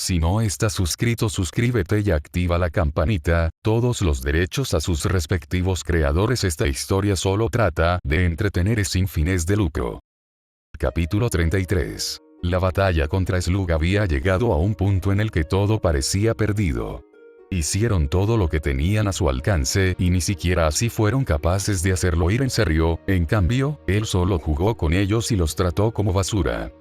Si no estás suscrito, suscríbete y activa la campanita, todos los derechos a sus respectivos creadores. Esta historia solo trata de entretener sin fines de lucro. Capítulo 33. La batalla contra Slug había llegado a un punto en el que todo parecía perdido. Hicieron todo lo que tenían a su alcance y ni siquiera así fueron capaces de hacerlo ir en serio. En cambio, él solo jugó con ellos y los trató como basura.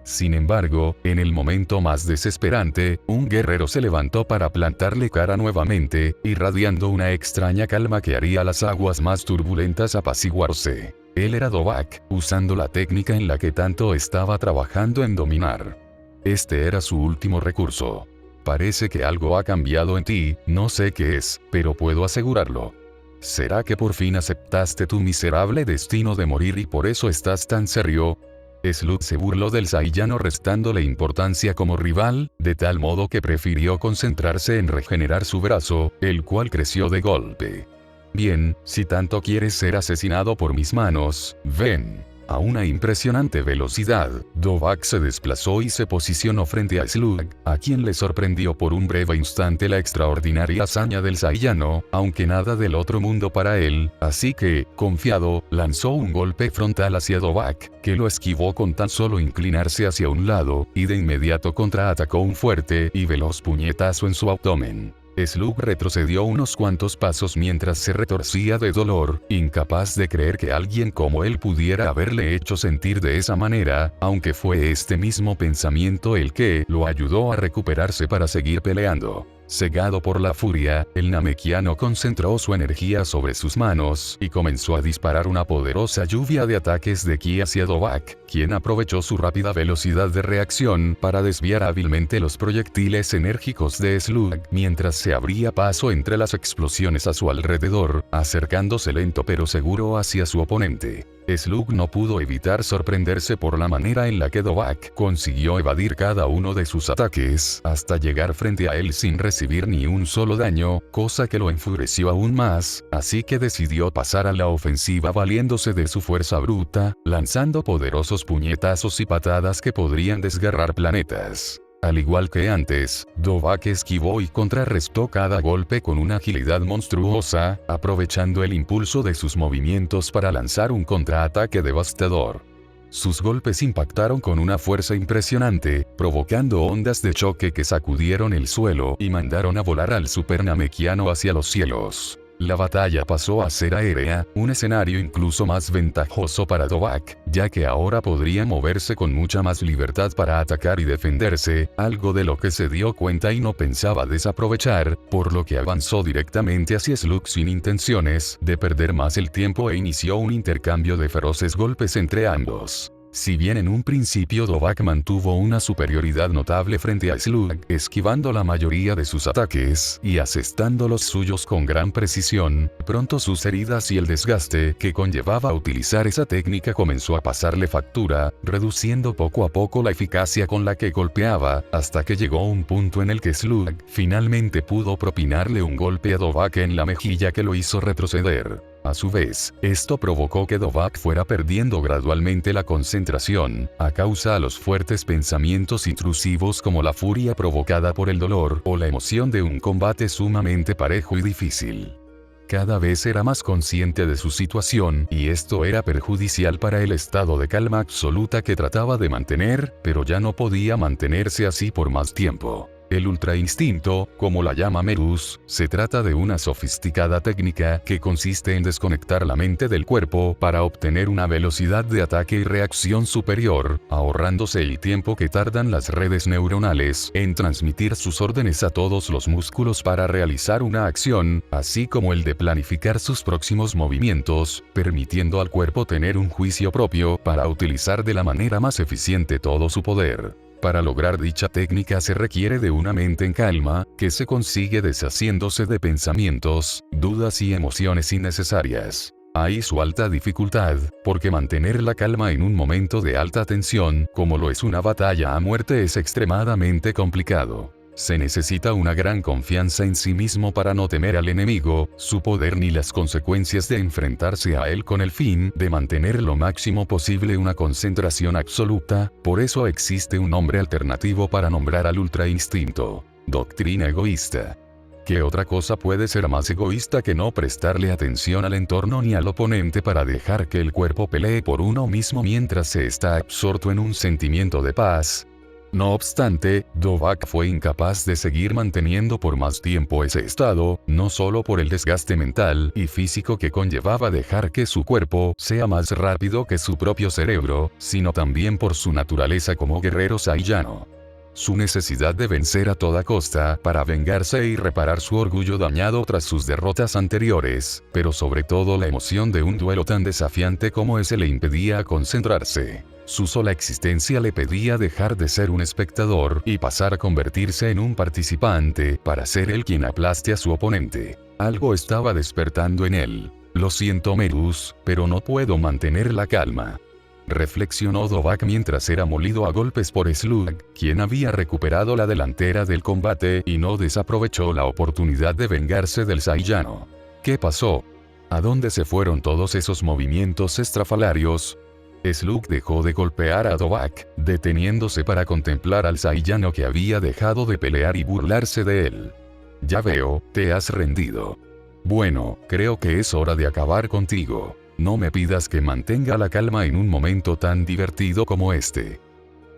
Sin embargo, en el momento más desesperante, un guerrero se levantó para plantarle cara nuevamente, irradiando una extraña calma que haría las aguas más turbulentas apaciguarse. Él era Dovahk, usando la técnica en la que tanto estaba trabajando en dominar. Este era su último recurso. Parece que algo ha cambiado en ti, no sé qué es, pero puedo asegurarlo. ¿Será que por fin aceptaste tu miserable destino de morir y por eso estás tan serio? Slug se burló del Saiyano, restándole importancia como rival, de tal modo que prefirió concentrarse en regenerar su brazo, el cual creció de golpe. Bien, si tanto quieres ser asesinado por mis manos, ven. A una impresionante velocidad, Dovahk se desplazó y se posicionó frente a Slug, a quien le sorprendió por un breve instante la extraordinaria hazaña del Saiyano, aunque nada del otro mundo para él, así que, confiado, lanzó un golpe frontal hacia Dovahk, que lo esquivó con tan solo inclinarse hacia un lado, y de inmediato contraatacó un fuerte y veloz puñetazo en su abdomen. Slug retrocedió unos cuantos pasos mientras se retorcía de dolor, incapaz de creer que alguien como él pudiera haberle hecho sentir de esa manera, aunque fue este mismo pensamiento el que lo ayudó a recuperarse para seguir peleando. Cegado por la furia, el Namekiano concentró su energía sobre sus manos y comenzó a disparar una poderosa lluvia de ataques de ki hacia Dovahk, quien aprovechó su rápida velocidad de reacción para desviar hábilmente los proyectiles enérgicos de Slug, mientras se abría paso entre las explosiones a su alrededor, acercándose lento pero seguro hacia su oponente. Slug no pudo evitar sorprenderse por la manera en la que Dovahk consiguió evadir cada uno de sus ataques hasta llegar frente a él sin recibir ni un solo daño, cosa que lo enfureció aún más, así que decidió pasar a la ofensiva valiéndose de su fuerza bruta, lanzando poderosos puñetazos y patadas que podrían desgarrar planetas. Al igual que antes, Dovahk esquivó y contrarrestó cada golpe con una agilidad monstruosa, aprovechando el impulso de sus movimientos para lanzar un contraataque devastador. Sus golpes impactaron con una fuerza impresionante, provocando ondas de choque que sacudieron el suelo y mandaron a volar al Super Namekiano hacia los cielos. La batalla pasó a ser aérea, un escenario incluso más ventajoso para Dovahk, ya que ahora podría moverse con mucha más libertad para atacar y defenderse, algo de lo que se dio cuenta y no pensaba desaprovechar, por lo que avanzó directamente hacia Slug sin intenciones de perder más el tiempo e inició un intercambio de feroces golpes entre ambos. Si bien en un principio Dovahk mantuvo una superioridad notable frente a Slug, esquivando la mayoría de sus ataques y asestando los suyos con gran precisión, pronto sus heridas y el desgaste que conllevaba utilizar esa técnica comenzó a pasarle factura, reduciendo poco a poco la eficacia con la que golpeaba, hasta que llegó un punto en el que Slug finalmente pudo propinarle un golpe a Dovahk en la mejilla que lo hizo retroceder. A su vez, esto provocó que Dovahk fuera perdiendo gradualmente la concentración, a causa de los fuertes pensamientos intrusivos como la furia provocada por el dolor o la emoción de un combate sumamente parejo y difícil. Cada vez era más consciente de su situación y esto era perjudicial para el estado de calma absoluta que trataba de mantener, pero ya no podía mantenerse así por más tiempo. El Ultra Instinto, como la llama Merus, se trata de una sofisticada técnica que consiste en desconectar la mente del cuerpo para obtener una velocidad de ataque y reacción superior, ahorrándose el tiempo que tardan las redes neuronales en transmitir sus órdenes a todos los músculos para realizar una acción, así como el de planificar sus próximos movimientos, permitiendo al cuerpo tener un juicio propio para utilizar de la manera más eficiente todo su poder. Para lograr dicha técnica se requiere de una mente en calma, que se consigue deshaciéndose de pensamientos, dudas y emociones innecesarias. Ahí su alta dificultad, porque mantener la calma en un momento de alta tensión, como lo es una batalla a muerte, es extremadamente complicado. Se necesita una gran confianza en sí mismo para no temer al enemigo, su poder ni las consecuencias de enfrentarse a él con el fin de mantener lo máximo posible una concentración absoluta, por eso existe un nombre alternativo para nombrar al ultra instinto: doctrina egoísta. ¿Qué otra cosa puede ser más egoísta que no prestarle atención al entorno ni al oponente para dejar que el cuerpo pelee por uno mismo mientras se está absorto en un sentimiento de paz? No obstante, Dvořák fue incapaz de seguir manteniendo por más tiempo ese estado, no solo por el desgaste mental y físico que conllevaba dejar que su cuerpo sea más rápido que su propio cerebro, sino también por su naturaleza como guerrero saiyano. Su necesidad de vencer a toda costa para vengarse y reparar su orgullo dañado tras sus derrotas anteriores, pero sobre todo la emoción de un duelo tan desafiante como ese le impedía concentrarse. Su sola existencia le pedía dejar de ser un espectador y pasar a convertirse en un participante para ser él quien aplaste a su oponente. Algo estaba despertando en él. Lo siento, Merus, pero no puedo mantener la calma, reflexionó Dvořák mientras era molido a golpes por Slug, quien había recuperado la delantera del combate y no desaprovechó la oportunidad de vengarse del saiyano. ¿Qué pasó? ¿A dónde se fueron todos esos movimientos estrafalarios? Slug dejó de golpear a Dvořák, deteniéndose para contemplar al saiyano que había dejado de pelear y burlarse de él. Ya veo, te has rendido. Bueno, creo que es hora de acabar contigo. No me pidas que mantenga la calma en un momento tan divertido como este.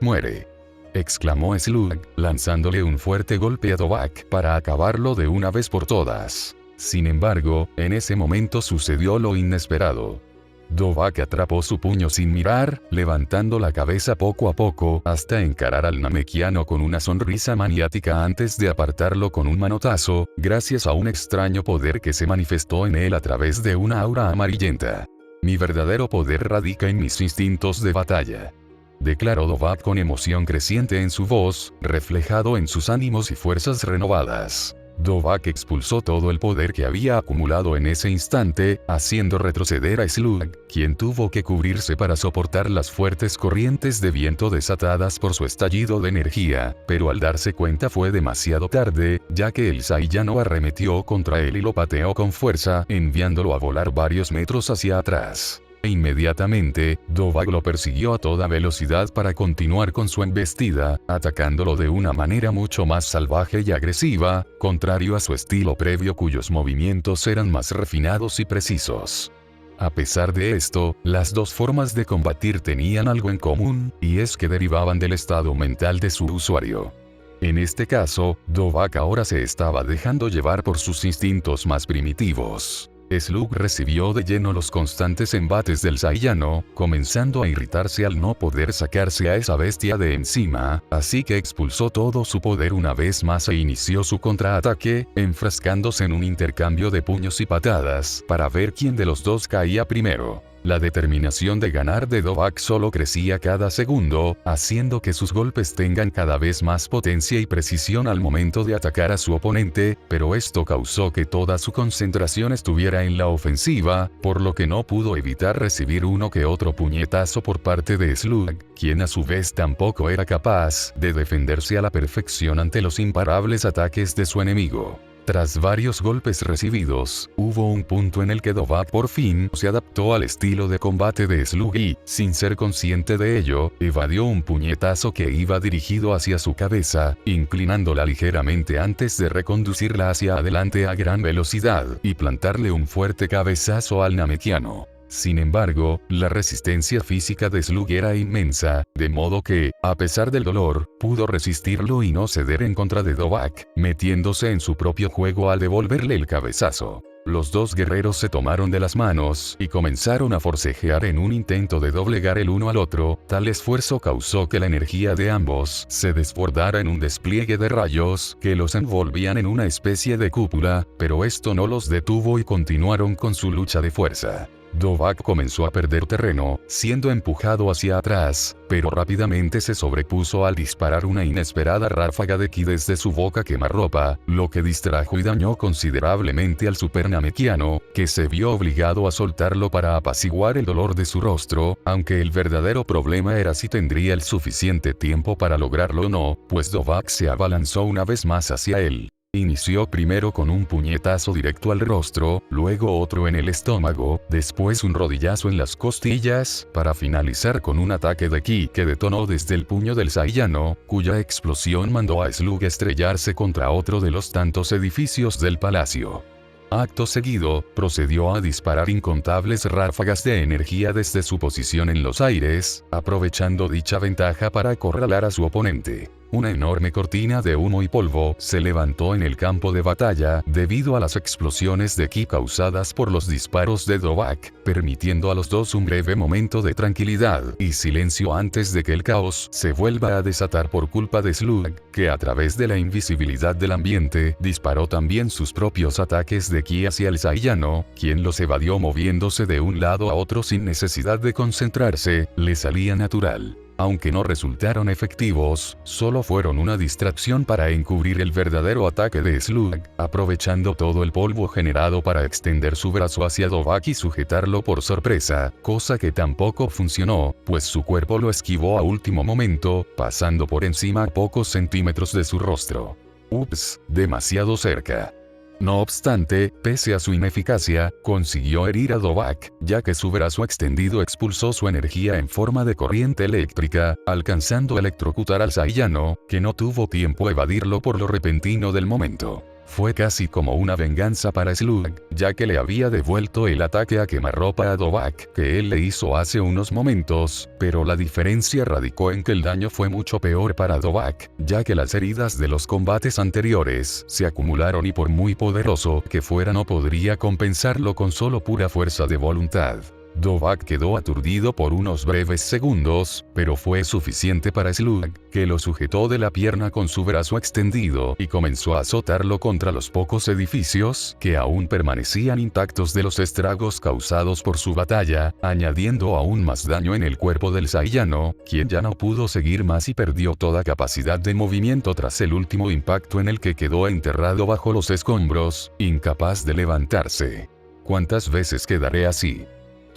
Muere, exclamó Slug, lanzándole un fuerte golpe a Dvořák para acabarlo de una vez por todas. Sin embargo, en ese momento sucedió lo inesperado. Dvořák atrapó su puño sin mirar, levantando la cabeza poco a poco hasta encarar al namekiano con una sonrisa maniática antes de apartarlo con un manotazo, gracias a un extraño poder que se manifestó en él a través de una aura amarillenta. Mi verdadero poder radica en mis instintos de batalla, declaró Dvořák con emoción creciente en su voz, reflejado en sus ánimos y fuerzas renovadas. Dvořák expulsó todo el poder que había acumulado en ese instante, haciendo retroceder a Slug, quien tuvo que cubrirse para soportar las fuertes corrientes de viento desatadas por su estallido de energía, pero al darse cuenta fue demasiado tarde, ya que el saiyano arremetió contra él y lo pateó con fuerza, enviándolo a volar varios metros hacia atrás. Inmediatamente, Dvořák lo persiguió a toda velocidad para continuar con su embestida, atacándolo de una manera mucho más salvaje y agresiva, contrario a su estilo previo cuyos movimientos eran más refinados y precisos. A pesar de esto, las dos formas de combatir tenían algo en común, y es que derivaban del estado mental de su usuario. En este caso, Dvořák ahora se estaba dejando llevar por sus instintos más primitivos. Slug recibió de lleno los constantes embates del saiyano, comenzando a irritarse al no poder sacarse a esa bestia de encima, así que expulsó todo su poder una vez más e inició su contraataque, enfrascándose en un intercambio de puños y patadas, para ver quién de los dos caía primero. La determinación de ganar de Dvořák solo crecía cada segundo, haciendo que sus golpes tengan cada vez más potencia y precisión al momento de atacar a su oponente, pero esto causó que toda su concentración estuviera en la ofensiva, por lo que no pudo evitar recibir uno que otro puñetazo por parte de Slug, quien a su vez tampoco era capaz de defenderse a la perfección ante los imparables ataques de su enemigo. Tras varios golpes recibidos, hubo un punto en el que Dvořák por fin se adaptó al estilo de combate de Slug y, sin ser consciente de ello, evadió un puñetazo que iba dirigido hacia su cabeza, inclinándola ligeramente antes de reconducirla hacia adelante a gran velocidad y plantarle un fuerte cabezazo al namekiano. Sin embargo, la resistencia física de Slug era inmensa, de modo que, a pesar del dolor, pudo resistirlo y no ceder en contra de Dvořák, metiéndose en su propio juego al devolverle el cabezazo. Los dos guerreros se tomaron de las manos y comenzaron a forcejear en un intento de doblegar el uno al otro. Tal esfuerzo causó que la energía de ambos se desbordara en un despliegue de rayos que los envolvían en una especie de cúpula, pero esto no los detuvo y continuaron con su lucha de fuerza. Dovahk comenzó a perder terreno, siendo empujado hacia atrás, pero rápidamente se sobrepuso al disparar una inesperada ráfaga de ki desde su boca quemarropa, lo que distrajo y dañó considerablemente al super namekiano, que se vio obligado a soltarlo para apaciguar el dolor de su rostro, aunque el verdadero problema era si tendría el suficiente tiempo para lograrlo o no, pues Dovahk se abalanzó una vez más hacia él. Inició primero con un puñetazo directo al rostro, luego otro en el estómago, después un rodillazo en las costillas, para finalizar con un ataque de ki que detonó desde el puño del saiyano, cuya explosión mandó a Slug estrellarse contra otro de los tantos edificios del palacio. Acto seguido, procedió a disparar incontables ráfagas de energía desde su posición en los aires, aprovechando dicha ventaja para acorralar a su oponente. Una enorme cortina de humo y polvo se levantó en el campo de batalla debido a las explosiones de ki causadas por los disparos de Dovahk, permitiendo a los dos un breve momento de tranquilidad y silencio antes de que el caos se vuelva a desatar por culpa de Slug, que a través de la invisibilidad del ambiente disparó también sus propios ataques de ki hacia el saiyano, quien los evadió moviéndose de un lado a otro sin necesidad de concentrarse, le salía natural. Aunque no resultaron efectivos, solo fueron una distracción para encubrir el verdadero ataque de Slug, aprovechando todo el polvo generado para extender su brazo hacia Dovahk y sujetarlo por sorpresa, cosa que tampoco funcionó, pues su cuerpo lo esquivó a último momento, pasando por encima a pocos centímetros de su rostro. Ups, demasiado cerca. No obstante, pese a su ineficacia, consiguió herir a Dovahk, ya que su brazo extendido expulsó su energía en forma de corriente eléctrica, alcanzando a electrocutar al saiyano, que no tuvo tiempo a evadirlo por lo repentino del momento. Fue casi como una venganza para Slug, ya que le había devuelto el ataque a quemarropa a Dovahk que él le hizo hace unos momentos, pero la diferencia radicó en que el daño fue mucho peor para Dovahk, ya que las heridas de los combates anteriores se acumularon y por muy poderoso que fuera no podría compensarlo con solo pura fuerza de voluntad. Dovahk quedó aturdido por unos breves segundos, pero fue suficiente para Slug, que lo sujetó de la pierna con su brazo extendido y comenzó a azotarlo contra los pocos edificios que aún permanecían intactos de los estragos causados por su batalla, añadiendo aún más daño en el cuerpo del saiyano, quien ya no pudo seguir más y perdió toda capacidad de movimiento tras el último impacto en el que quedó enterrado bajo los escombros, incapaz de levantarse. ¿Cuántas veces quedaré así?,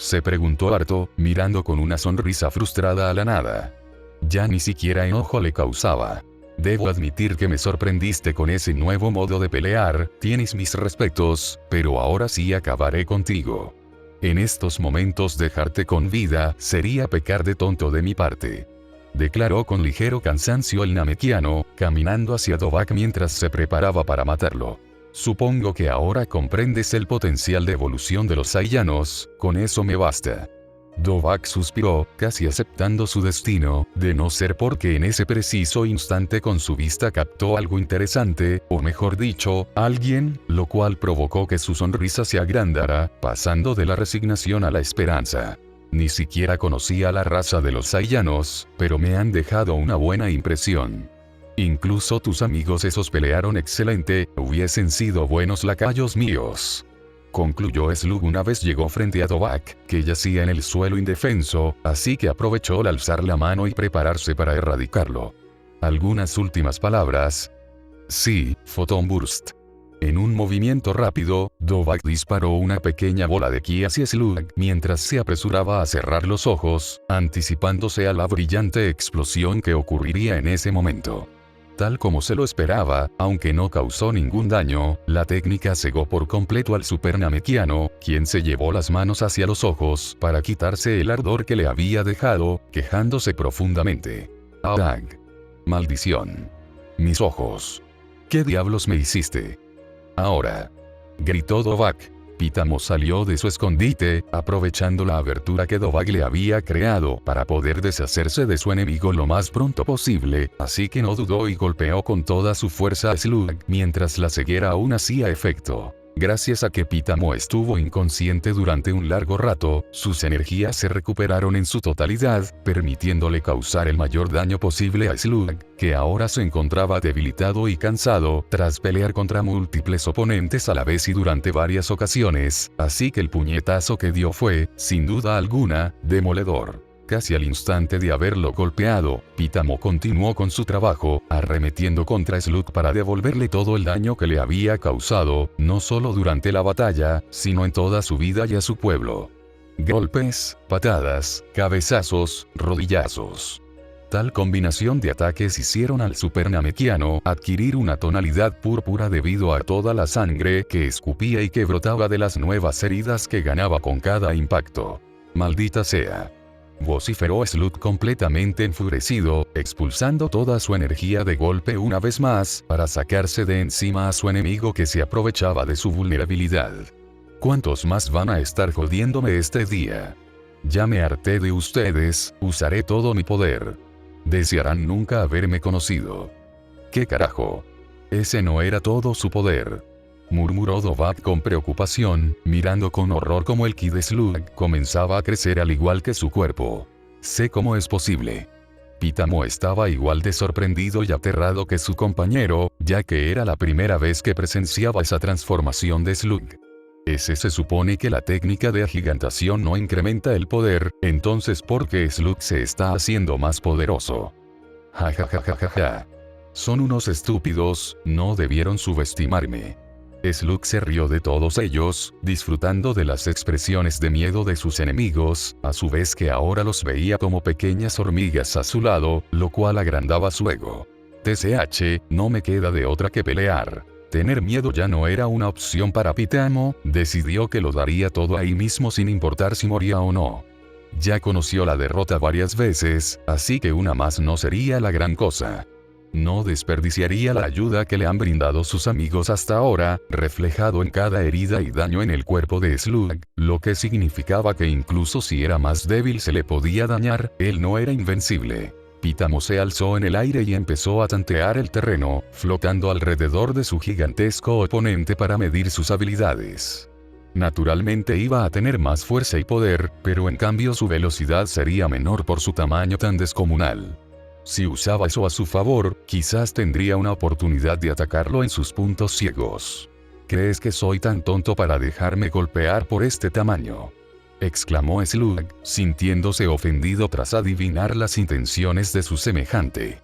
se preguntó harto, mirando con una sonrisa frustrada a la nada. Ya ni siquiera enojo le causaba. Debo admitir que me sorprendiste con ese nuevo modo de pelear, tienes mis respetos, pero ahora sí acabaré contigo. En estos momentos dejarte con vida sería pecar de tonto de mi parte. Declaró con ligero cansancio el namekiano, caminando hacia Dovahk mientras se preparaba para matarlo. Supongo que ahora comprendes el potencial de evolución de los saiyanos, con eso me basta. Dovahk suspiró, casi aceptando su destino, de no ser porque en ese preciso instante con su vista captó algo interesante, o mejor dicho, alguien, lo cual provocó que su sonrisa se agrandara, pasando de la resignación a la esperanza. Ni siquiera conocía la raza de los saiyanos, pero me han dejado una buena impresión. Incluso tus amigos esos pelearon excelente, hubiesen sido buenos lacayos míos. Concluyó Slug una vez llegó frente a Dovahk, que yacía en el suelo indefenso, así que aprovechó al alzar la mano y prepararse para erradicarlo. ¿Algunas últimas palabras? Sí, Photon Burst. En un movimiento rápido, Dovahk disparó una pequeña bola de ki hacia Slug mientras se apresuraba a cerrar los ojos, anticipándose a la brillante explosión que ocurriría en ese momento. Tal como se lo esperaba, aunque no causó ningún daño, la técnica cegó por completo al super namekiano, quien se llevó las manos hacia los ojos para quitarse el ardor que le había dejado, quejándose profundamente. ¡Aang! ¡Maldición! ¡Mis ojos! ¿Qué diablos me hiciste? Ahora, gritó Dovahk. Pitamo salió de su escondite, aprovechando la abertura que Dovahk le había creado para poder deshacerse de su enemigo lo más pronto posible, así que no dudó y golpeó con toda su fuerza a Slug mientras la ceguera aún hacía efecto. Gracias a que Pitamo estuvo inconsciente durante un largo rato, sus energías se recuperaron en su totalidad, permitiéndole causar el mayor daño posible a Slug, que ahora se encontraba debilitado y cansado, tras pelear contra múltiples oponentes a la vez y durante varias ocasiones, así que el puñetazo que dio fue, sin duda alguna, demoledor. Casi al instante de haberlo golpeado, Pitamo continuó con su trabajo, arremetiendo contra Slug para devolverle todo el daño que le había causado, no solo durante la batalla, sino en toda su vida y a su pueblo. Golpes, patadas, cabezazos, rodillazos. Tal combinación de ataques hicieron al supernamekiano adquirir una tonalidad púrpura debido a toda la sangre que escupía y que brotaba de las nuevas heridas que ganaba con cada impacto. ¡Maldita sea!, vociferó Slug completamente enfurecido, expulsando toda su energía de golpe una vez más, para sacarse de encima a su enemigo que se aprovechaba de su vulnerabilidad. ¿Cuántos más van a estar jodiéndome este día? Ya me harté de ustedes, usaré todo mi poder. Desearán nunca haberme conocido. ¿Qué carajo? Ese no era todo su poder, murmuró Dovahk con preocupación, mirando con horror cómo el ki de Slug comenzaba a crecer al igual que su cuerpo. Sé cómo es posible. Pitamo estaba igual de sorprendido y aterrado que su compañero, ya que era la primera vez que presenciaba esa transformación de Slug. Se supone que la técnica de agigantación no incrementa el poder, entonces ¿por qué Slug se está haciendo más poderoso? Ja ja ja ja ja ja. Son unos estúpidos, no debieron subestimarme. Slug se rió de todos ellos, disfrutando de las expresiones de miedo de sus enemigos, a su vez que ahora los veía como pequeñas hormigas a su lado, lo cual agrandaba su ego. TCH, no me queda de otra que pelear. Tener miedo ya no era una opción para Pitamo, decidió que lo daría todo ahí mismo sin importar si moría o no. Ya conoció la derrota varias veces, así que una más no sería la gran cosa. No desperdiciaría la ayuda que le han brindado sus amigos hasta ahora, reflejado en cada herida y daño en el cuerpo de Slug, lo que significaba que incluso si era más débil se le podía dañar, él no era invencible. Pitamo se alzó en el aire y empezó a tantear el terreno, flotando alrededor de su gigantesco oponente para medir sus habilidades. Naturalmente iba a tener más fuerza y poder, pero en cambio su velocidad sería menor por su tamaño tan descomunal. Si usaba eso a su favor, quizás tendría una oportunidad de atacarlo en sus puntos ciegos. ¿Crees que soy tan tonto para dejarme golpear por este tamaño?, exclamó Slug, sintiéndose ofendido tras adivinar las intenciones de su semejante.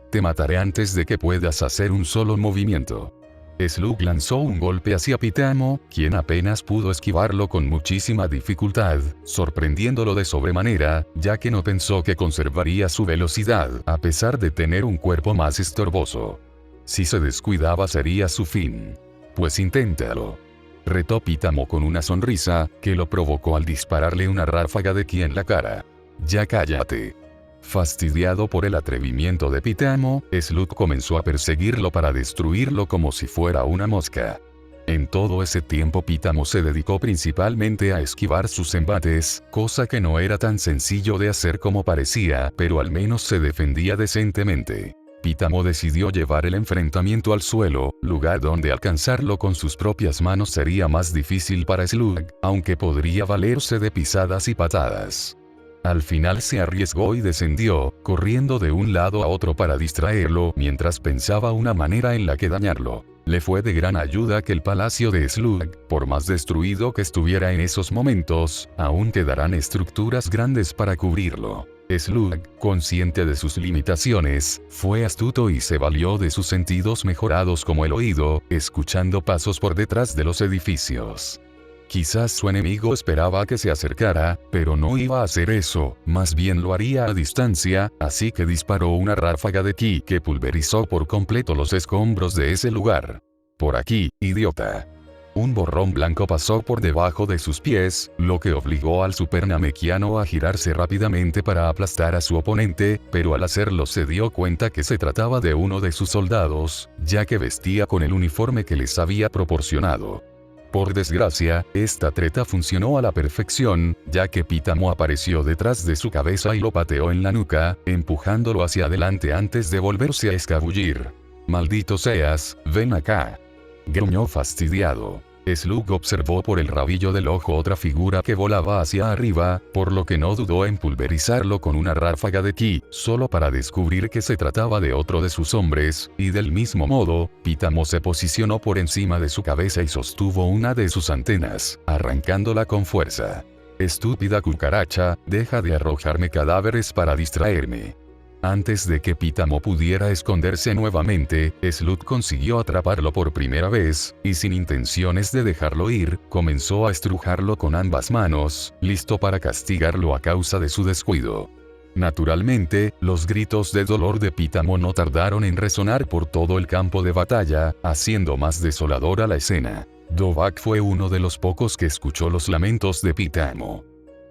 Te mataré antes de que puedas hacer un solo movimiento. Slug lanzó un golpe hacia Pitamo, quien apenas pudo esquivarlo con muchísima dificultad, sorprendiéndolo de sobremanera, ya que no pensó que conservaría su velocidad, a pesar de tener un cuerpo más estorboso. Si se descuidaba sería su fin. Pues inténtalo, retó Pitamo con una sonrisa, que lo provocó al dispararle una ráfaga de ki en la cara. Ya cállate. Fastidiado por el atrevimiento de Pitamo, Slug comenzó a perseguirlo para destruirlo como si fuera una mosca. En todo ese tiempo Pitamo se dedicó principalmente a esquivar sus embates, cosa que no era tan sencillo de hacer como parecía, pero al menos se defendía decentemente. Pitamo decidió llevar el enfrentamiento al suelo, lugar donde alcanzarlo con sus propias manos sería más difícil para Slug, aunque podría valerse de pisadas y patadas. Al final se arriesgó y descendió, corriendo de un lado a otro para distraerlo mientras pensaba una manera en la que dañarlo. Le fue de gran ayuda que el palacio de Slug, por más destruido que estuviera en esos momentos, aún quedarán estructuras grandes para cubrirlo. Slug, consciente de sus limitaciones, fue astuto y se valió de sus sentidos mejorados como el oído, escuchando pasos por detrás de los edificios. Quizás su enemigo esperaba que se acercara, pero no iba a hacer eso, más bien lo haría a distancia, así que disparó una ráfaga de ki que pulverizó por completo los escombros de ese lugar. Por aquí, idiota. Un borrón blanco pasó por debajo de sus pies, lo que obligó al supernamekiano a girarse rápidamente para aplastar a su oponente, pero al hacerlo se dio cuenta que se trataba de uno de sus soldados, ya que vestía con el uniforme que les había proporcionado. Por desgracia, esta treta funcionó a la perfección, ya que Pitamo apareció detrás de su cabeza y lo pateó en la nuca, empujándolo hacia adelante antes de volverse a escabullir. «Maldito seas, ven acá», gruñó fastidiado. Slug observó por el rabillo del ojo otra figura que volaba hacia arriba, por lo que no dudó en pulverizarlo con una ráfaga de ki, solo para descubrir que se trataba de otro de sus hombres, y del mismo modo, Pitamo se posicionó por encima de su cabeza y sostuvo una de sus antenas, arrancándola con fuerza. Estúpida cucaracha, deja de arrojarme cadáveres para distraerme. Antes de que Pitamo pudiera esconderse nuevamente, Slug consiguió atraparlo por primera vez, y sin intenciones de dejarlo ir, comenzó a estrujarlo con ambas manos, listo para castigarlo a causa de su descuido. Naturalmente, los gritos de dolor de Pitamo no tardaron en resonar por todo el campo de batalla, haciendo más desoladora la escena. Dovahk fue uno de los pocos que escuchó los lamentos de Pitamo.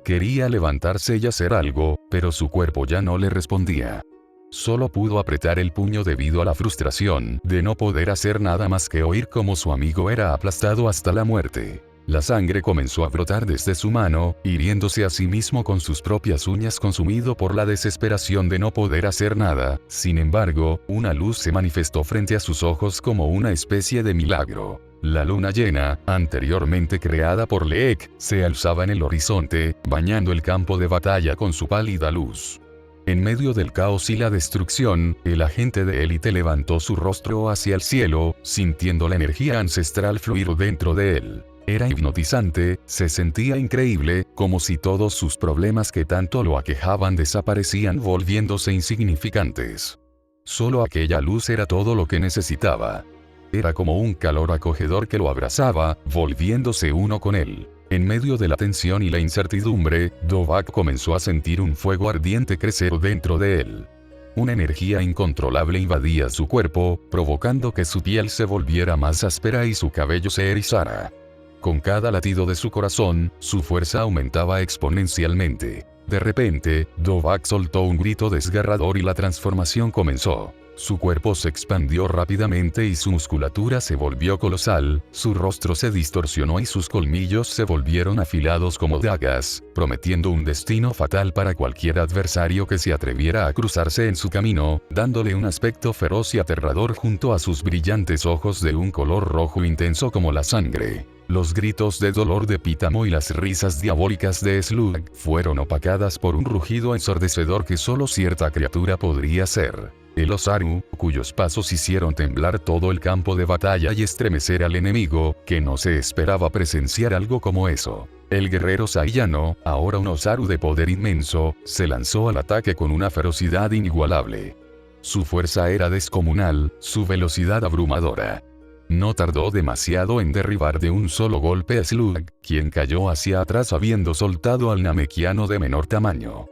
Quería levantarse y hacer algo, pero su cuerpo ya no le respondía. Solo pudo apretar el puño debido a la frustración de no poder hacer nada más que oír cómo su amigo era aplastado hasta la muerte. La sangre comenzó a brotar desde su mano, hiriéndose a sí mismo con sus propias uñas consumido por la desesperación de no poder hacer nada. Sin embargo, una luz se manifestó frente a sus ojos como una especie de milagro. La luna llena, anteriormente creada por Leek, se alzaba en el horizonte, bañando el campo de batalla con su pálida luz. En medio del caos y la destrucción, el agente de élite levantó su rostro hacia el cielo, sintiendo la energía ancestral fluir dentro de él. Era hipnotizante, se sentía increíble, como si todos sus problemas que tanto lo aquejaban desaparecían volviéndose insignificantes. Solo aquella luz era todo lo que necesitaba. Era como un calor acogedor que lo abrazaba, volviéndose uno con él. En medio de la tensión y la incertidumbre, Dovahk comenzó a sentir un fuego ardiente crecer dentro de él. Una energía incontrolable invadía su cuerpo, provocando que su piel se volviera más áspera y su cabello se erizara. Con cada latido de su corazón, su fuerza aumentaba exponencialmente. De repente, Dovahk soltó un grito desgarrador y la transformación comenzó. Su cuerpo se expandió rápidamente y su musculatura se volvió colosal, su rostro se distorsionó y sus colmillos se volvieron afilados como dagas, prometiendo un destino fatal para cualquier adversario que se atreviera a cruzarse en su camino, dándole un aspecto feroz y aterrador junto a sus brillantes ojos de un color rojo intenso como la sangre. Los gritos de dolor de Pitamo y las risas diabólicas de Slug fueron opacadas por un rugido ensordecedor que solo cierta criatura podría hacer. El Osaru, cuyos pasos hicieron temblar todo el campo de batalla y estremecer al enemigo, que no se esperaba presenciar algo como eso. El guerrero Saiyano, ahora un Osaru de poder inmenso, se lanzó al ataque con una ferocidad inigualable. Su fuerza era descomunal, su velocidad abrumadora. No tardó demasiado en derribar de un solo golpe a Slug, quien cayó hacia atrás habiendo soltado al namekiano de menor tamaño.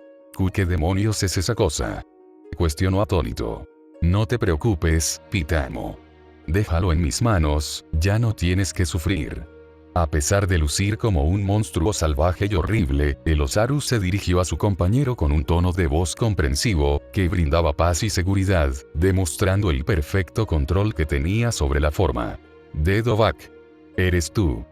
¿Qué demonios es esa cosa?, cuestionó atónito. No te preocupes, Pitamo. Déjalo en mis manos, ya no tienes que sufrir. A pesar de lucir como un monstruo salvaje y horrible, el Osaru se dirigió a su compañero con un tono de voz comprensivo, que brindaba paz y seguridad, demostrando el perfecto control que tenía sobre la forma. De Dovahk. Eres tú.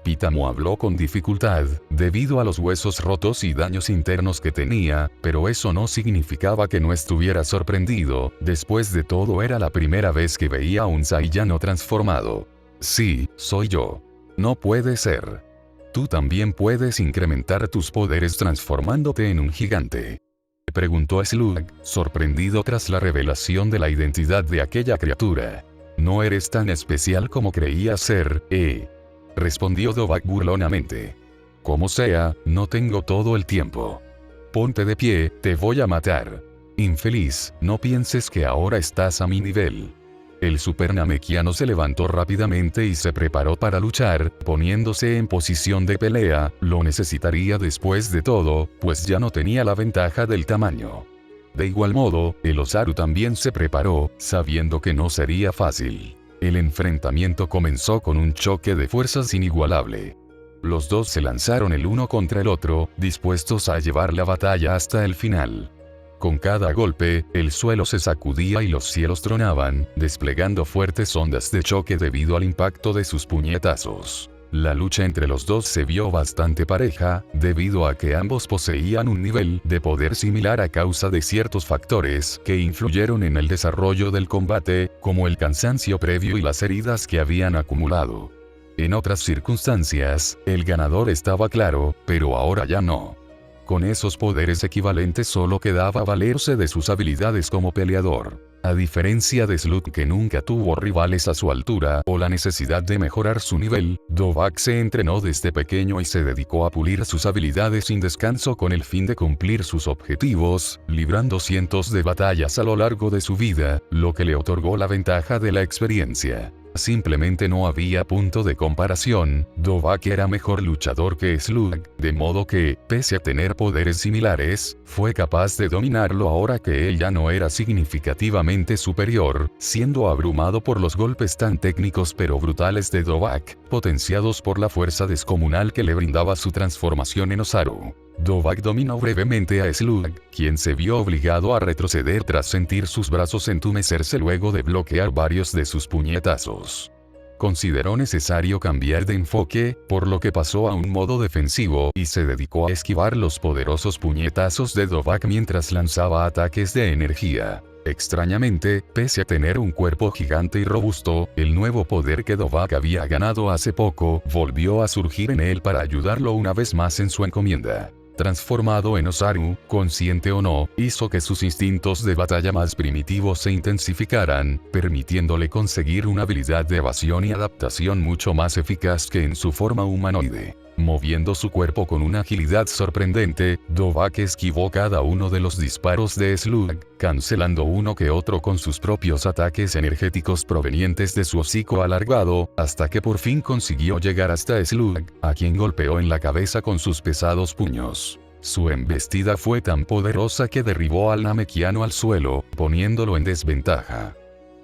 Pitamo habló con dificultad, debido a los huesos rotos y daños internos que tenía, pero eso no significaba que no estuviera sorprendido, después de todo era la primera vez que veía a un Saiyano transformado. Sí, soy yo. No puede ser. Tú también puedes incrementar tus poderes transformándote en un gigante. Preguntó Slug, sorprendido tras la revelación de la identidad de aquella criatura. No eres tan especial como creías ser, respondió Dovahk burlonamente. Como sea, no tengo todo el tiempo. Ponte de pie, te voy a matar. Infeliz, no pienses que ahora estás a mi nivel. El super namekiano se levantó rápidamente y se preparó para luchar, poniéndose en posición de pelea, lo necesitaría después de todo, pues ya no tenía la ventaja del tamaño. De igual modo, el Osaru también se preparó, sabiendo que no sería fácil. El enfrentamiento comenzó con un choque de fuerzas inigualable. Los dos se lanzaron el uno contra el otro, dispuestos a llevar la batalla hasta el final. Con cada golpe, el suelo se sacudía y los cielos tronaban, desplegando fuertes ondas de choque debido al impacto de sus puñetazos. La lucha entre los dos se vio bastante pareja, debido a que ambos poseían un nivel de poder similar a causa de ciertos factores que influyeron en el desarrollo del combate, como el cansancio previo y las heridas que habían acumulado. En otras circunstancias, el ganador estaba claro, pero ahora ya no. Con esos poderes equivalentes solo quedaba valerse de sus habilidades como peleador. A diferencia de Slug, que nunca tuvo rivales a su altura o la necesidad de mejorar su nivel, Dovahk se entrenó desde pequeño y se dedicó a pulir sus habilidades sin descanso con el fin de cumplir sus objetivos, librando cientos de batallas a lo largo de su vida, lo que le otorgó la ventaja de la experiencia. Simplemente no había punto de comparación. Dovahk era mejor luchador que Slug, de modo que, pese a tener poderes similares, fue capaz de dominarlo ahora que él ya no era significativamente superior, siendo abrumado por los golpes tan técnicos pero brutales de Dovahk, potenciados por la fuerza descomunal que le brindaba su transformación en Osaru. Dovahk dominó brevemente a Slug, quien se vio obligado a retroceder tras sentir sus brazos entumecerse luego de bloquear varios de sus puñetazos. Consideró necesario cambiar de enfoque, por lo que pasó a un modo defensivo y se dedicó a esquivar los poderosos puñetazos de Dovahk mientras lanzaba ataques de energía. Extrañamente, pese a tener un cuerpo gigante y robusto, el nuevo poder que Dovahk había ganado hace poco volvió a surgir en él para ayudarlo una vez más en su encomienda. Transformado en Osaru, consciente o no, hizo que sus instintos de batalla más primitivos se intensificaran, permitiéndole conseguir una habilidad de evasión y adaptación mucho más eficaz que en su forma humanoide. Moviendo su cuerpo con una agilidad sorprendente, Dovahk esquivó cada uno de los disparos de Slug, cancelando uno que otro con sus propios ataques energéticos provenientes de su hocico alargado, hasta que por fin consiguió llegar hasta Slug, a quien golpeó en la cabeza con sus pesados puños. Su embestida fue tan poderosa que derribó al namekiano al suelo, poniéndolo en desventaja.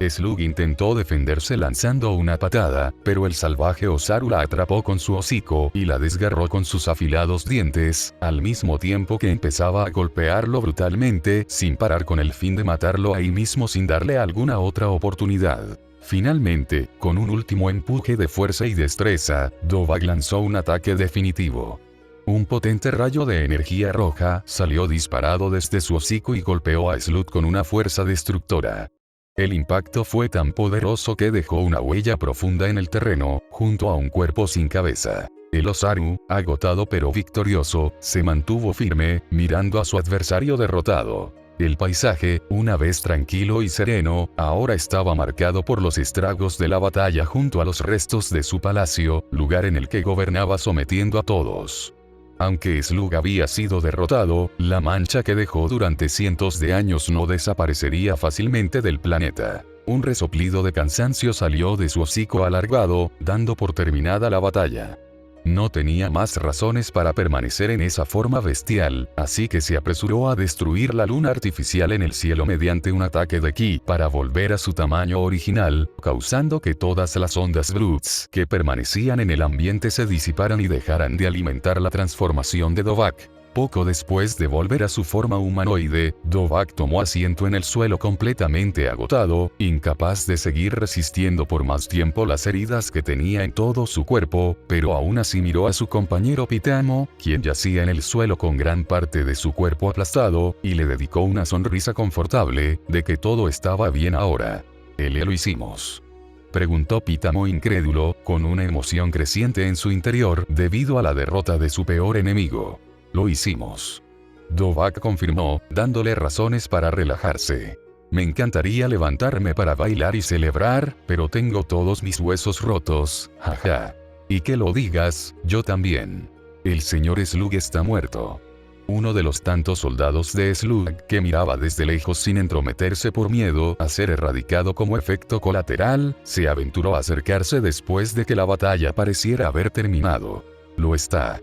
Slug intentó defenderse lanzando una patada, pero el salvaje Osaru la atrapó con su hocico y la desgarró con sus afilados dientes, al mismo tiempo que empezaba a golpearlo brutalmente, sin parar con el fin de matarlo ahí mismo sin darle alguna otra oportunidad. Finalmente, con un último empuje de fuerza y destreza, Dovahk lanzó un ataque definitivo. Un potente rayo de energía roja salió disparado desde su hocico y golpeó a Slug con una fuerza destructora. El impacto fue tan poderoso que dejó una huella profunda en el terreno, junto a un cuerpo sin cabeza. El Osaru, agotado pero victorioso, se mantuvo firme, mirando a su adversario derrotado. El paisaje, una vez tranquilo y sereno, ahora estaba marcado por los estragos de la batalla junto a los restos de su palacio, lugar en el que gobernaba sometiendo a todos. Aunque Slug había sido derrotado, la mancha que dejó durante cientos de años no desaparecería fácilmente del planeta. Un resoplido de cansancio salió de su hocico alargado, dando por terminada la batalla. No tenía más razones para permanecer en esa forma bestial, así que se apresuró a destruir la luna artificial en el cielo mediante un ataque de ki para volver a su tamaño original, causando que todas las ondas Brutes que permanecían en el ambiente se disiparan y dejaran de alimentar la transformación de Dovahk. Poco después de volver a su forma humanoide, Dovahk tomó asiento en el suelo completamente agotado, incapaz de seguir resistiendo por más tiempo las heridas que tenía en todo su cuerpo, pero aún así miró a su compañero Pitamo, quien yacía en el suelo con gran parte de su cuerpo aplastado, y le dedicó una sonrisa confortable, de que todo estaba bien ahora. Lo hicimos. Preguntó Pitamo incrédulo, con una emoción creciente en su interior debido a la derrota de su peor enemigo. Lo hicimos. Dovahk confirmó, dándole razones para relajarse. Me encantaría levantarme para bailar y celebrar, pero tengo todos mis huesos rotos, jaja. Y que lo digas, yo también. El señor Slug está muerto. Uno de los tantos soldados de Slug que miraba desde lejos sin entrometerse por miedo a ser erradicado como efecto colateral, se aventuró a acercarse después de que la batalla pareciera haber terminado. Lo está.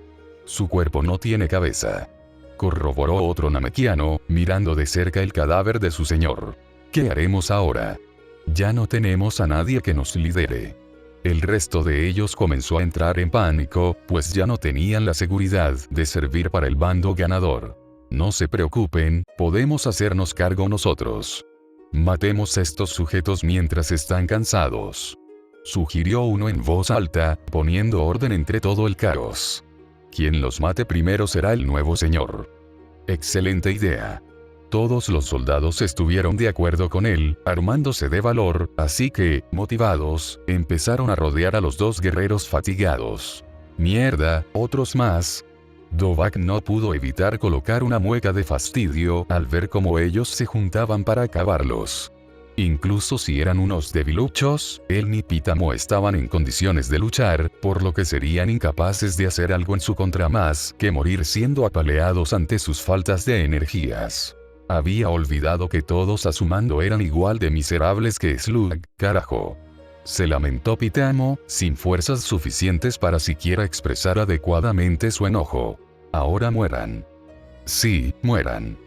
Su cuerpo no tiene cabeza. Corroboró otro namekiano, mirando de cerca el cadáver de su señor. ¿Qué haremos ahora? Ya no tenemos a nadie que nos lidere. El resto de ellos comenzó a entrar en pánico, pues ya no tenían la seguridad de servir para el bando ganador. No se preocupen, podemos hacernos cargo nosotros. Matemos a estos sujetos mientras están cansados. Sugirió uno en voz alta, poniendo orden entre todo el caos. Quien los mate primero será el nuevo señor. Excelente idea. Todos los soldados estuvieron de acuerdo con él, armándose de valor, así que, motivados, empezaron a rodear a los dos guerreros fatigados. Mierda, otros más. Dovahk no pudo evitar colocar una mueca de fastidio al ver cómo ellos se juntaban para acabarlos. Incluso si eran unos debiluchos, él ni Pitamo estaban en condiciones de luchar, por lo que serían incapaces de hacer algo en su contra más que morir siendo apaleados ante sus faltas de energías. Había olvidado que todos a su mando eran igual de miserables que Slug, carajo. Se lamentó Pitamo, sin fuerzas suficientes para siquiera expresar adecuadamente su enojo. Ahora mueran. Sí, mueran.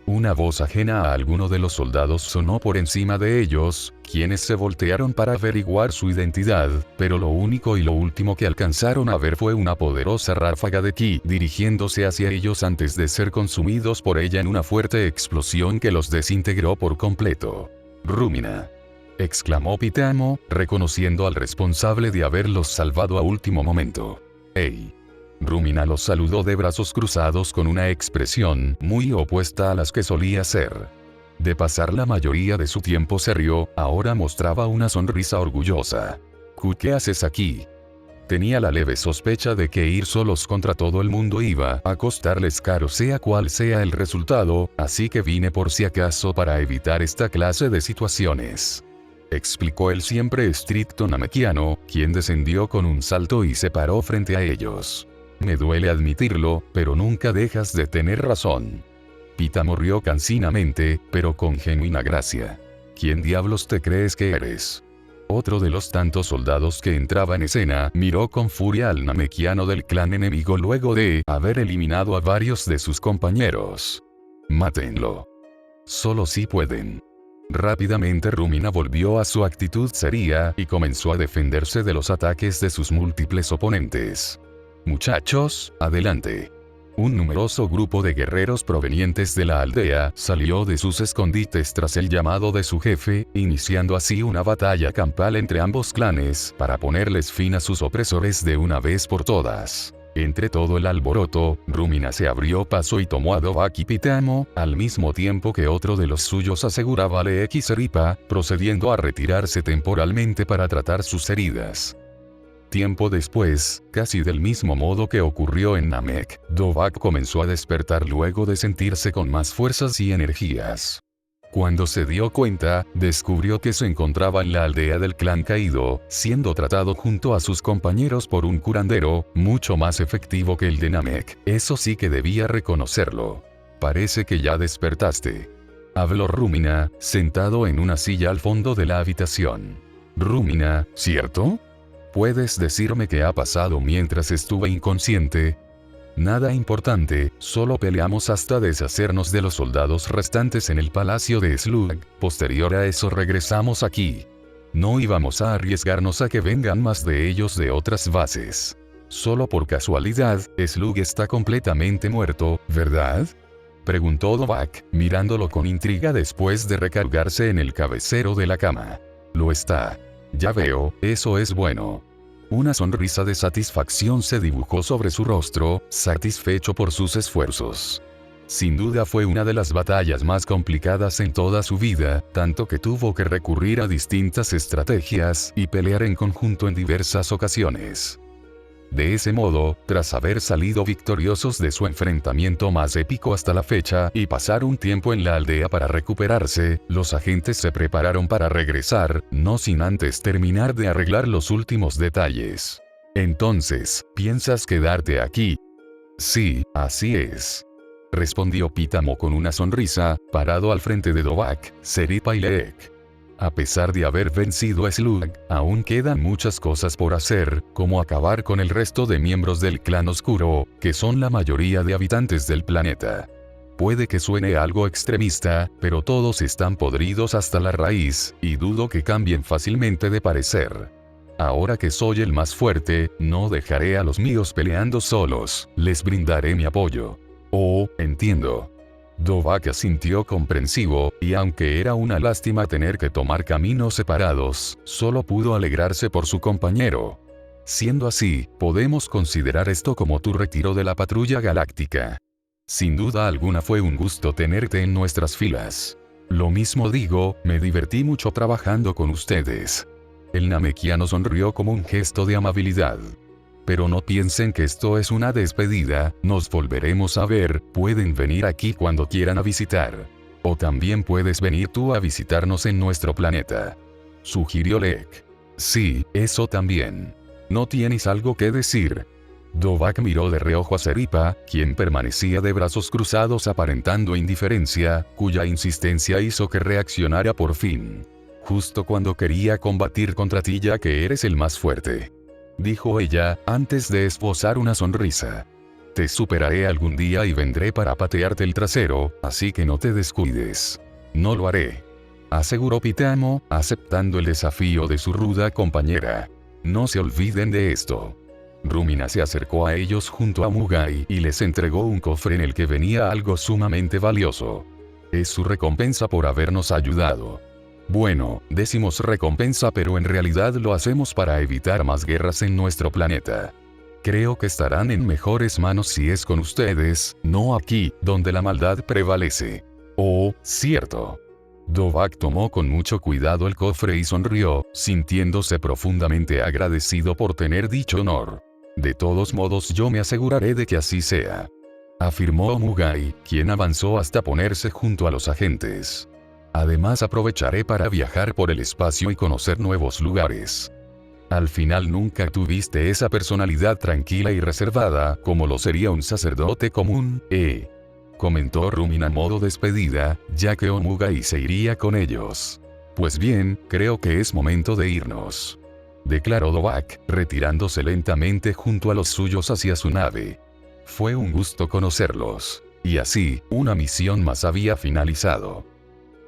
Una voz ajena a alguno de los soldados sonó por encima de ellos, quienes se voltearon para averiguar su identidad, pero lo único y lo último que alcanzaron a ver fue una poderosa ráfaga de ki dirigiéndose hacia ellos antes de ser consumidos por ella en una fuerte explosión que los desintegró por completo. Rumina, exclamó Pitamo, reconociendo al responsable de haberlos salvado a último momento. ¡Ey! Rumina los saludó de brazos cruzados con una expresión muy opuesta a las que solía ser. De pasar la mayoría de su tiempo serio, ahora mostraba una sonrisa orgullosa. ¿Qué haces aquí? Tenía la leve sospecha de que ir solos contra todo el mundo iba a costarles caro sea cual sea el resultado, así que vine por si acaso para evitar esta clase de situaciones. Explicó el siempre estricto namekiano, quien descendió con un salto y se paró frente a ellos. Me duele admitirlo, pero nunca dejas de tener razón. Pitamo rió cansinamente, pero con genuina gracia. ¿Quién diablos te crees que eres? Otro de los tantos soldados que entraba en escena miró con furia al namekiano del clan enemigo luego de haber eliminado a varios de sus compañeros. Mátenlo. Solo si pueden. Rápidamente Rumina volvió a su actitud seria y comenzó a defenderse de los ataques de sus múltiples oponentes. Muchachos, adelante. Un numeroso grupo de guerreros provenientes de la aldea salió de sus escondites tras el llamado de su jefe, iniciando así una batalla campal entre ambos clanes para ponerles fin a sus opresores de una vez por todas. Entre todo el alboroto, Rumina se abrió paso y tomó a Dovahk y Pitamo, al mismo tiempo que otro de los suyos aseguraba a Leekiseripa, procediendo a retirarse temporalmente para tratar sus heridas. Tiempo después, casi del mismo modo que ocurrió en Namek, Dovahk comenzó a despertar luego de sentirse con más fuerzas y energías. Cuando se dio cuenta, descubrió que se encontraba en la aldea del clan caído, siendo tratado junto a sus compañeros por un curandero, mucho más efectivo que el de Namek. Eso sí que debía reconocerlo. Parece que ya despertaste. Habló Rumina, sentado en una silla al fondo de la habitación. Rumina, ¿cierto? ¿Puedes decirme qué ha pasado mientras estuve inconsciente? Nada importante, solo peleamos hasta deshacernos de los soldados restantes en el palacio de Slug, posterior a eso regresamos aquí. No íbamos a arriesgarnos a que vengan más de ellos de otras bases. Solo por casualidad, Slug está completamente muerto, ¿verdad? Preguntó Dovahk, mirándolo con intriga después de recargarse en el cabecero de la cama. Lo está. Ya veo, eso es bueno. Una sonrisa de satisfacción se dibujó sobre su rostro, satisfecho por sus esfuerzos. Sin duda fue una de las batallas más complicadas en toda su vida, tanto que tuvo que recurrir a distintas estrategias y pelear en conjunto en diversas ocasiones. De ese modo, tras haber salido victoriosos de su enfrentamiento más épico hasta la fecha y pasar un tiempo en la aldea para recuperarse, los agentes se prepararon para regresar, no sin antes terminar de arreglar los últimos detalles. Entonces, ¿piensas quedarte aquí? Sí, así es. Respondió Pitamo con una sonrisa, parado al frente de Dovahk, Seripa y Leek. A pesar de haber vencido a Slug, aún quedan muchas cosas por hacer, como acabar con el resto de miembros del clan oscuro, que son la mayoría de habitantes del planeta. Puede que suene algo extremista, pero todos están podridos hasta la raíz, y dudo que cambien fácilmente de parecer. Ahora que soy el más fuerte, no dejaré a los míos peleando solos, les brindaré mi apoyo. Oh, entiendo. Dovahk asintió comprensivo, y aunque era una lástima tener que tomar caminos separados, solo pudo alegrarse por su compañero. Siendo así, podemos considerar esto como tu retiro de la patrulla galáctica. Sin duda alguna fue un gusto tenerte en nuestras filas. Lo mismo digo, me divertí mucho trabajando con ustedes. El namekiano sonrió como un gesto de amabilidad. Pero no piensen que esto es una despedida, nos volveremos a ver, pueden venir aquí cuando quieran a visitar. O también puedes venir tú a visitarnos en nuestro planeta. Sugirió Lek. Sí, eso también. ¿No tienes algo que decir? Dovahk miró de reojo a Seripa, quien permanecía de brazos cruzados aparentando indiferencia, cuya insistencia hizo que reaccionara por fin. Justo cuando quería combatir contra ti ya que eres el más fuerte. Dijo ella, antes de esbozar una sonrisa. Te superaré algún día y vendré para patearte el trasero, así que no te descuides. No lo haré. Aseguró Pitamo, aceptando el desafío de su ruda compañera. No se olviden de esto. Rumina se acercó a ellos junto a Mugai y les entregó un cofre en el que venía algo sumamente valioso. Es su recompensa por habernos ayudado. Bueno, decimos recompensa pero en realidad lo hacemos para evitar más guerras en nuestro planeta. Creo que estarán en mejores manos si es con ustedes, no aquí, donde la maldad prevalece. Oh, cierto. Dovahk tomó con mucho cuidado el cofre y sonrió, sintiéndose profundamente agradecido por tener dicho honor. De todos modos yo me aseguraré de que así sea. Afirmó Mugai, quien avanzó hasta ponerse junto a los agentes. Además aprovecharé para viajar por el espacio y conocer nuevos lugares. Al final nunca tuviste esa personalidad tranquila y reservada como lo sería un sacerdote común, comentó Rumina a modo despedida, ya que Mugai se iría con ellos. Pues bien, creo que es momento de irnos. Declaró Dovahk, retirándose lentamente junto a los suyos hacia su nave. Fue un gusto conocerlos. Y así, una misión más había finalizado.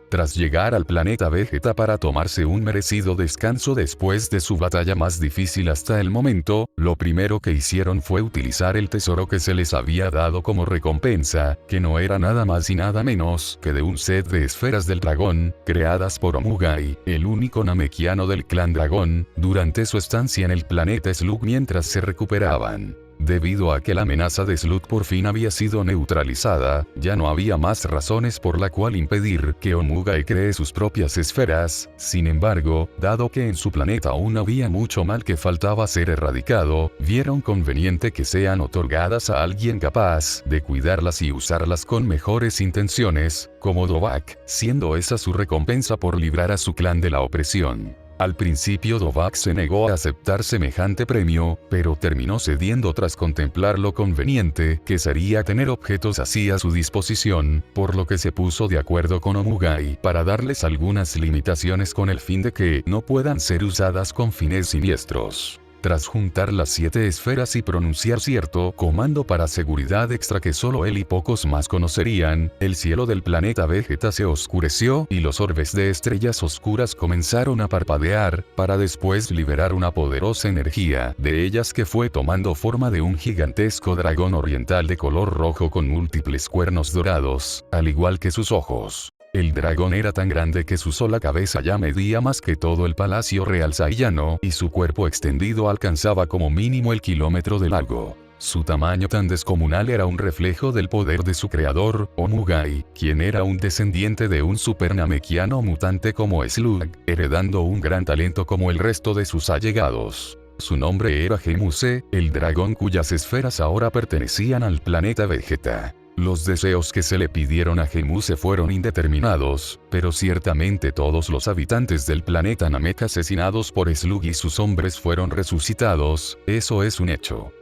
Tras llegar al planeta Vegeta para tomarse un merecido descanso después de su batalla más difícil hasta el momento, lo primero que hicieron fue utilizar el tesoro que se les había dado como recompensa, que no era nada más y nada menos que de un set de esferas del dragón, creadas por Mugai, el único namekiano del clan dragón, durante su estancia en el planeta Slug mientras se recuperaban. Debido a que la amenaza de Slug por fin había sido neutralizada, ya no había más razones por la cual impedir que Mugai cree sus propias esferas. Sin embargo, dado que en su planeta aún había mucho mal que faltaba ser erradicado, vieron conveniente que sean otorgadas a alguien capaz de cuidarlas y usarlas con mejores intenciones, como Dovahk, siendo esa su recompensa por librar a su clan de la opresión. Al principio Dovahk se negó a aceptar semejante premio, pero terminó cediendo tras contemplar lo conveniente que sería tener objetos así a su disposición, por lo que se puso de acuerdo con Mugai para darles algunas limitaciones con el fin de que no puedan ser usadas con fines siniestros. Tras juntar las 7 esferas y pronunciar cierto comando para seguridad extra que solo él y pocos más conocerían, el cielo del planeta Vegeta se oscureció y los orbes de estrellas oscuras comenzaron a parpadear, para después liberar una poderosa energía de ellas que fue tomando forma de un gigantesco dragón oriental de color rojo con múltiples cuernos dorados, al igual que sus ojos. El dragón era tan grande que su sola cabeza ya medía más que todo el palacio real Saiyano, y su cuerpo extendido alcanzaba como mínimo el kilómetro de largo. Su tamaño tan descomunal era un reflejo del poder de su creador, Mugai, quien era un descendiente de un super namekiano mutante como Slug, heredando un gran talento como el resto de sus allegados. Su nombre era Gemuse, el dragón cuyas esferas ahora pertenecían al planeta Vegeta. Los deseos que se le pidieron a Gemuse fueron indeterminados, pero ciertamente todos los habitantes del planeta Namek asesinados por Slug y sus hombres fueron resucitados, eso es un hecho.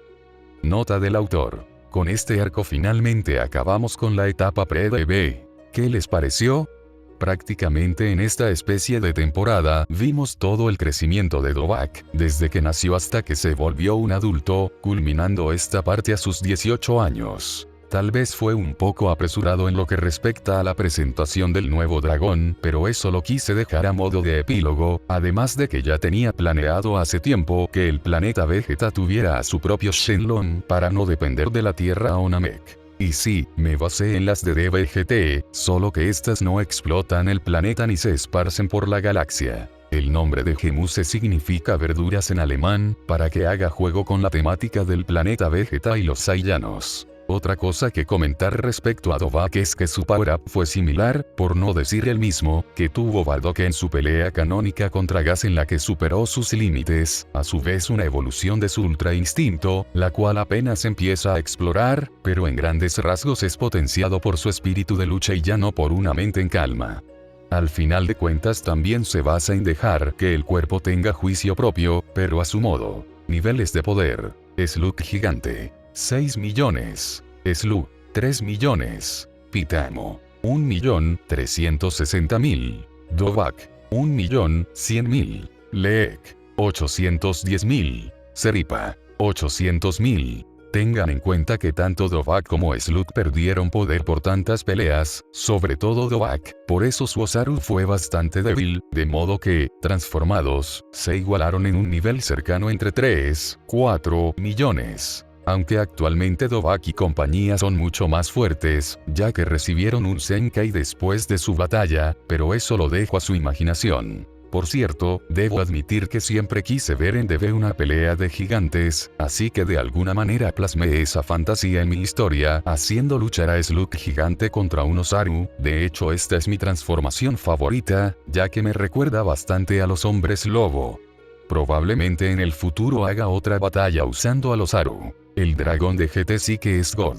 Nota del autor. Con este arco finalmente acabamos con la etapa pre-DB. ¿Qué les pareció? Prácticamente en esta especie de temporada vimos todo el crecimiento de Dovahk, desde que nació hasta que se volvió un adulto, culminando esta parte a sus 18 años. Tal vez fue un poco apresurado en lo que respecta a la presentación del nuevo dragón, pero eso lo quise dejar a modo de epílogo, además de que ya tenía planeado hace tiempo que el planeta Vegeta tuviera a su propio Shenlong para no depender de la Tierra o Namek. Y sí, me basé en las de DBGT, solo que estas no explotan el planeta ni se esparcen por la galaxia. El nombre de Gemuse significa verduras en alemán, para que haga juego con la temática del planeta Vegeta y los Saiyanos. Otra cosa que comentar respecto a Dovahk es que su power-up fue similar, por no decir el mismo, que tuvo Bardock en su pelea canónica contra Gas en la que superó sus límites, a su vez una evolución de su ultra instinto, la cual apenas empieza a explorar, pero en grandes rasgos es potenciado por su espíritu de lucha y ya no por una mente en calma. Al final de cuentas también se basa en dejar que el cuerpo tenga juicio propio, pero a su modo. Niveles de poder. Slug gigante. 6 millones. Slug. 3 millones. Pitamo. 1.360.000. Dovahk. 1.100.000. Leek. 810.000. Seripa. 800.000. Tengan en cuenta que tanto Dovahk como Slug perdieron poder por tantas peleas, sobre todo Dovahk, por eso su Osaru fue bastante débil, de modo que, transformados, se igualaron en un nivel cercano entre 3, 4 millones. Aunque actualmente Dovahk y compañía son mucho más fuertes, ya que recibieron un Zenkai después de su batalla, pero eso lo dejo a su imaginación. Por cierto, debo admitir que siempre quise ver en DB una pelea de gigantes, así que de alguna manera plasmé esa fantasía en mi historia, haciendo luchar a Slug gigante contra un Osaru. De hecho, esta es mi transformación favorita, ya que me recuerda bastante a los hombres lobo. Probablemente en el futuro haga otra batalla usando al Osaru. El dragón de GT sí que es God.